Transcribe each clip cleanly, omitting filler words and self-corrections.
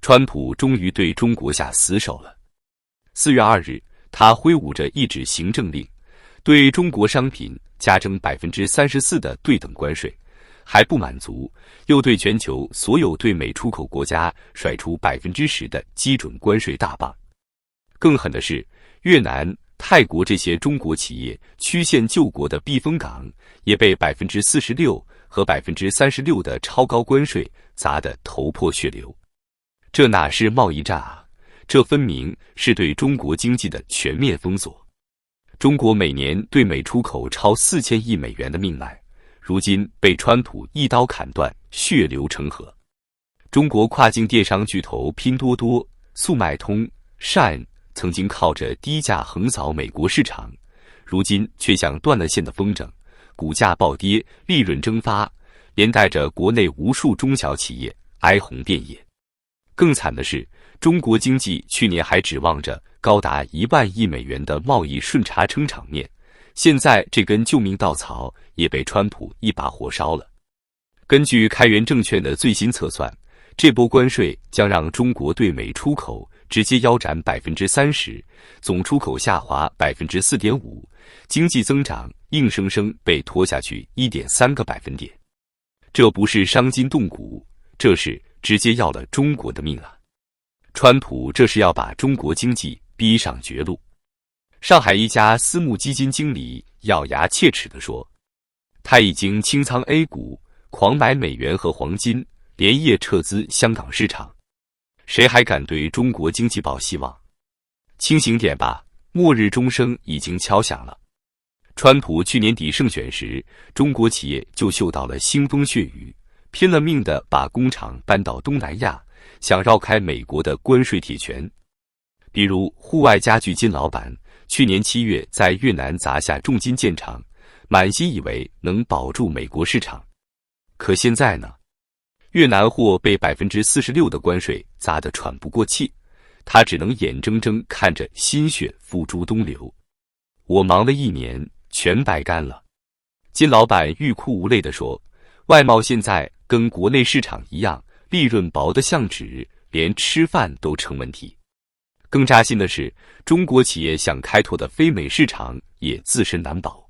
川普终于对中国下死手了。4月2日，他挥舞着一纸行政令，对中国商品加征34%的对等关税。还不满足，又对全球所有对美出口国家甩出10%的基准关税大棒。更狠的是，越南、泰国这些中国企业曲线救国的避风港，也被46%和36%的超高关税砸得头破血流。这哪是贸易战啊？这分明是对中国经济的全面封锁。中国每年对美出口超4000亿美元的命脉，如今被川普一刀砍断，血流成河。中国跨境电商巨头拼多多、速卖通、Shine 曾经靠着低价横扫美国市场，如今却像断了线的风筝，股价暴跌，利润蒸发，连带着国内无数中小企业哀鸿遍野。更惨的是，中国经济去年还指望着高达1万亿美元的贸易顺差撑场面，现在这根救命稻草也被川普一把火烧了。根据开源证券的最新测算，这波关税将让中国对美出口直接腰斩30%，总出口下滑4.5%，经济增长硬生生被拖下去1.3个百分点。这不是伤筋动骨，这是直接要了中国的命啊！川普这是要把中国经济逼上绝路。上海一家私募基金经理咬牙切齿地说，他已经清仓 A 股，狂买美元和黄金，连夜撤资香港市场。谁还敢对中国经济抱希望？清醒点吧，末日钟声已经敲响了。川普去年底胜选时，中国企业就嗅到了腥风血雨，拼了命地把工厂搬到东南亚，想绕开美国的关税铁拳。比如户外家具金老板，去年7月在越南砸下重金建厂，满心以为能保住美国市场。可现在呢？越南货被46%的关税砸得喘不过气，他只能眼睁睁看着心血付诸东流。我忙了1年，全白干了。金老板欲哭无泪地说，外贸现在跟国内市场一样，利润薄得像纸，连吃饭都成问题。更扎心的是，中国企业想开拓的非美市场也自身难保。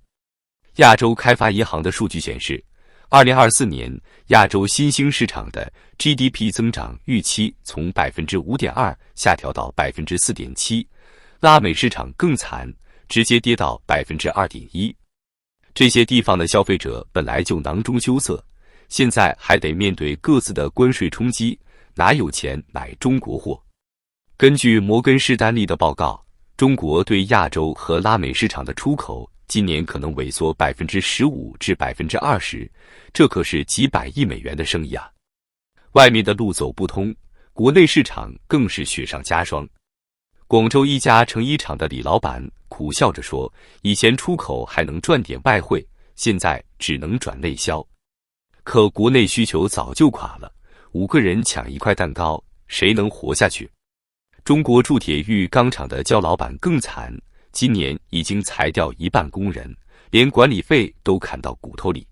亚洲开发银行的数据显示，2024年亚洲新兴市场的 GDP 增长预期从 5.2% 下调到 4.7%， 拉美市场更惨，直接跌到 2.1%。这些地方的消费者本来就囊中羞涩，现在还得面对各自的关税冲击，哪有钱买中国货？根据摩根士丹利的报告，中国对亚洲和拉美市场的出口今年可能萎缩 15% 至 20%， 这可是几百亿美元的生意啊！外面的路走不通，国内市场更是雪上加霜。广州一家成衣厂的李老板苦笑着说，以前出口还能赚点外汇，现在只能转内销。可国内需求早就垮了，5个人抢1块蛋糕，谁能活下去？中国铸铁玉钢厂的焦老板更惨，今年已经裁掉1半工人，连管理费都砍到骨头里。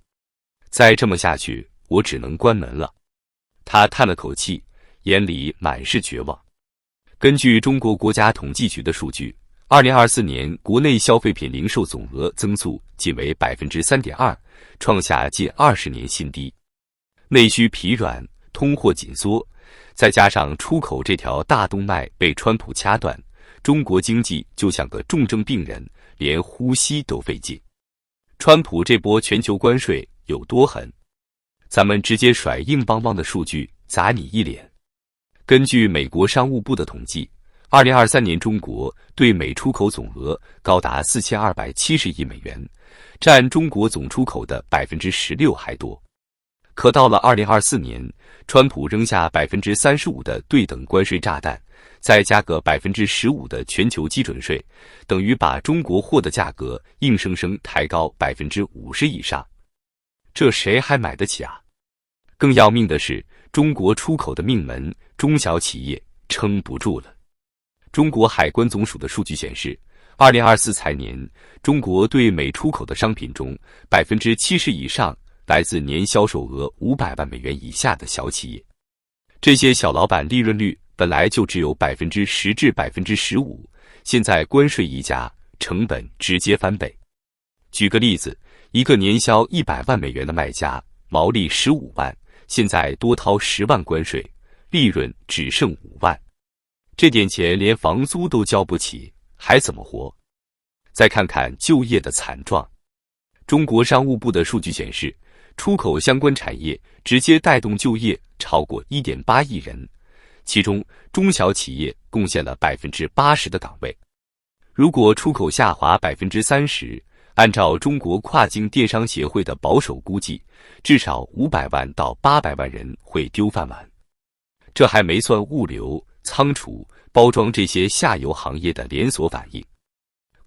再这么下去，我只能关门了。他叹了口气，眼里满是绝望。根据中国国家统计局的数据，2024年国内消费品零售总额增速仅为 3.2%， 创下近20年新低。内需疲软，通货紧缩，再加上出口这条大动脉被川普掐断，中国经济就像个重症病人，连呼吸都费劲。川普这波全球关税有多狠？咱们直接甩硬邦邦的数据砸你一脸。根据美国商务部的统计，2023年中国对美出口总额高达4270亿美元，占中国总出口的 16% 还多。可到了2024年，川普扔下 35% 的对等关税炸弹，再加个 15% 的全球基准税，等于把中国货的价格硬生生抬高 50% 以上。这谁还买得起啊？更要命的是，中国出口的命门，中小企业撑不住了。中国海关总署的数据显示，2024财年，中国对美出口的商品中 70% 以上来自年销售额500万美元以下的小企业。这些小老板利润率本来就只有10%至15%，现在关税一加，成本直接翻倍。举个例子，一个年销100万美元的卖家，毛利15万，现在多掏10万关税，利润只剩5万，这点钱连房租都交不起，还怎么活？再看看就业的惨状，中国商务部的数据显示，出口相关产业直接带动就业超过1.8亿人，其中中小企业贡献了80%的岗位。如果出口下滑30%，按照中国跨境电商协会的保守估计，至少500万到800万人会丢饭碗。这还没算物流、仓储、包装这些下游行业的连锁反应。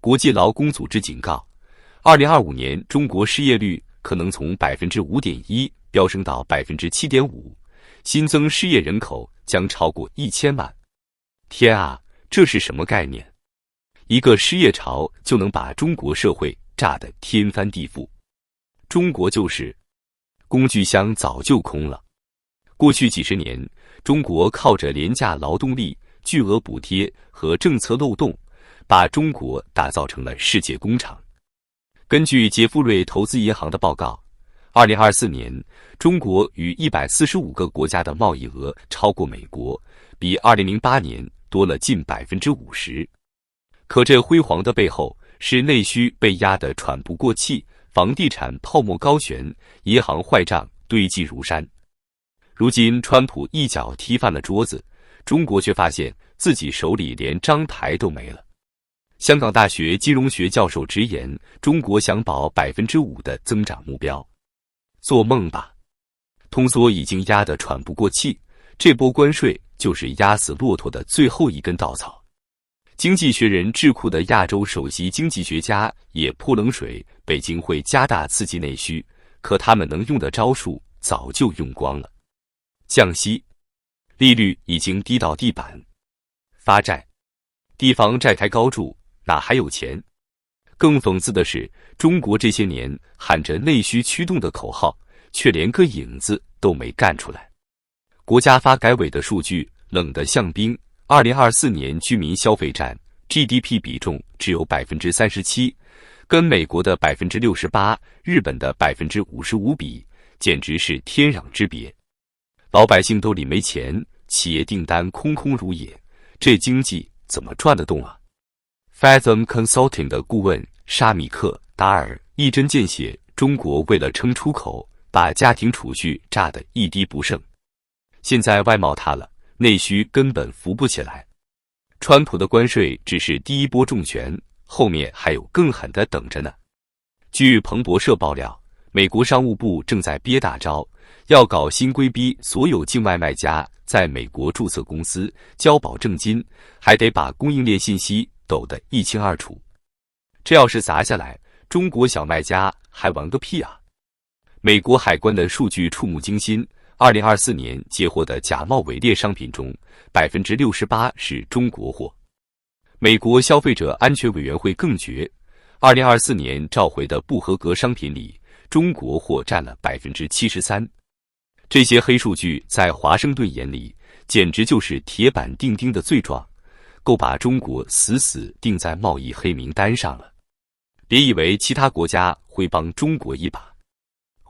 国际劳工组织警告，2025年中国失业率可能从5.1%飙升到7.5%，新增失业人口将超过1000万。天啊，这是什么概念？一个失业潮就能把中国社会炸得天翻地覆。中国就是工具箱早就空了。过去几十年，中国靠着廉价劳动力、巨额补贴和政策漏洞，把中国打造成了世界工厂。根据杰夫瑞投资银行的报告，2024年中国与145个国家的贸易额超过美国，比2008年多了近50%。可这辉煌的背后是内需被压得喘不过气，房地产泡沫高悬，银行坏账堆积如山。如今川普一脚踢翻了桌子，中国却发现自己手里连张牌都没了。香港大学金融学教授直言，中国想保5%的增长目标，做梦吧！通缩已经压得喘不过气，这波关税就是压死骆驼的最后一根稻草。经济学人智库的亚洲首席经济学家也泼冷水，北京会加大刺激内需，可他们能用的招数早就用光了。降息，利率已经低到地板；发债，地方债台高筑，哪还有钱？更讽刺的是，中国这些年喊着内需驱动的口号，却连个影子都没干出来。国家发改委的数据冷得像冰，2024年居民消费占 GDP 比重只有37%，跟美国的68%、日本的55%比，简直是天壤之别。老百姓兜里没钱，企业订单空空如也，这经济怎么赚得动啊？ Fathom Consulting 的顾问沙米克·达尔一针见血，中国为了撑出口，把家庭储蓄榨得一滴不剩。现在外贸塌了，内需根本扶不起来。川普的关税只是第一波重拳，后面还有更狠的等着呢。据彭博社爆料，美国商务部正在憋大招，要搞新规逼所有境外卖家在美国注册公司、交保证金，还得把供应链信息抖得一清二楚。这要是砸下来，中国小卖家还玩个屁啊！美国海关的数据触目惊心，2024年截获的假冒伪劣商品中，68%是中国货。美国消费者安全委员会更绝，2024年召回的不合格商品里，中国货占了73%。这些黑数据在华盛顿眼里，简直就是铁板钉钉的罪状，够把中国死死钉在贸易黑名单上了。别以为其他国家会帮中国一把，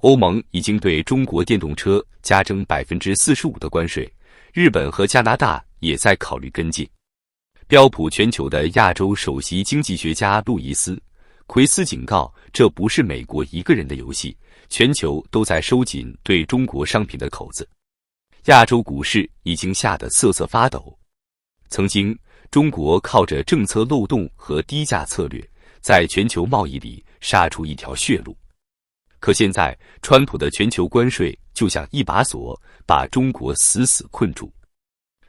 欧盟已经对中国电动车加征45%的关税，日本和加拿大也在考虑跟进。标普全球的亚洲首席经济学家路易斯·奎斯警告，这不是美国一个人的游戏，全球都在收紧对中国商品的口子。亚洲股市已经吓得瑟瑟发抖。曾经，中国靠着政策漏洞和低价策略，在全球贸易里杀出一条血路。可现在，川普的全球关税就像一把锁，把中国死死困住。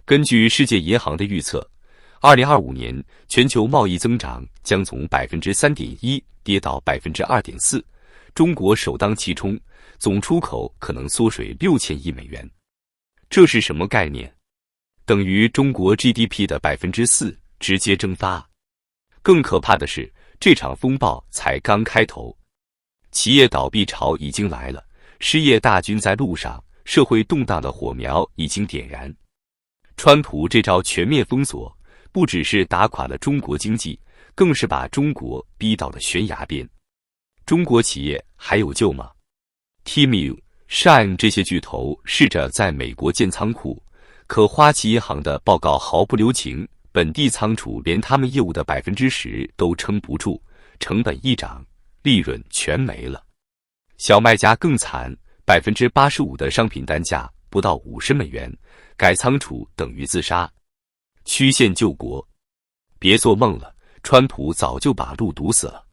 根据世界银行的预测，2025年全球贸易增长将从3.1%跌到2.4%，中国首当其冲，总出口可能缩水6000亿美元。这是什么概念？等于中国 GDP 的4%直接蒸发。更可怕的是，这场风暴才刚开头，企业倒闭潮已经来了，失业大军在路上，社会动荡的火苗已经点燃。川普这招全面封锁，不只是打垮了中国经济，更是把中国逼到了悬崖边。中国企业还有救吗？ Temu、Shine 这些巨头试着在美国建仓库，可花旗银行的报告毫不留情，本地仓储连他们业务的10%都撑不住，成本一涨，利润全没了。小卖家更惨，85%的商品单价不到50美元，改仓储等于自杀。曲线救国，别做梦了，川普早就把路堵死了。